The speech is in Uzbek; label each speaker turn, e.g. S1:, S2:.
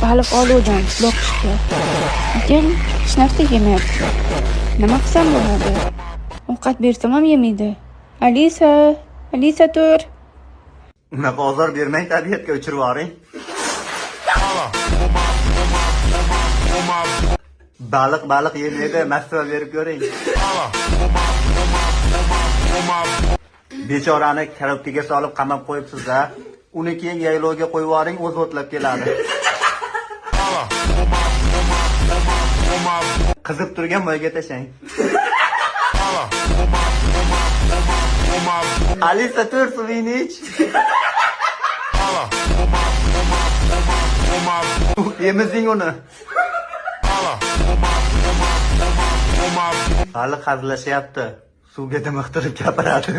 S1: baliq oluvdim boqishga. Lekin hech narsa yemayapti. Nima qilsam bo'ladi? Ovqat bersam ham yemaydi. Alisa tur.
S2: Unaqa ozor bermang, tabiatga o'chirib yuboring. Baliq yemaydi, maslahat berib ko'ring. Bechorani karobkaga solib qamab qo'yibsiz-da. Uni keyin yaylovga qo'yib yuboring, o'zi o'tlab keladi. Qizib turgan moyga tashlang. Alisa tur, suvingni ich. Emizing uni. Baliq hazillashyapti. Suvga dimiqtirib gapiradi.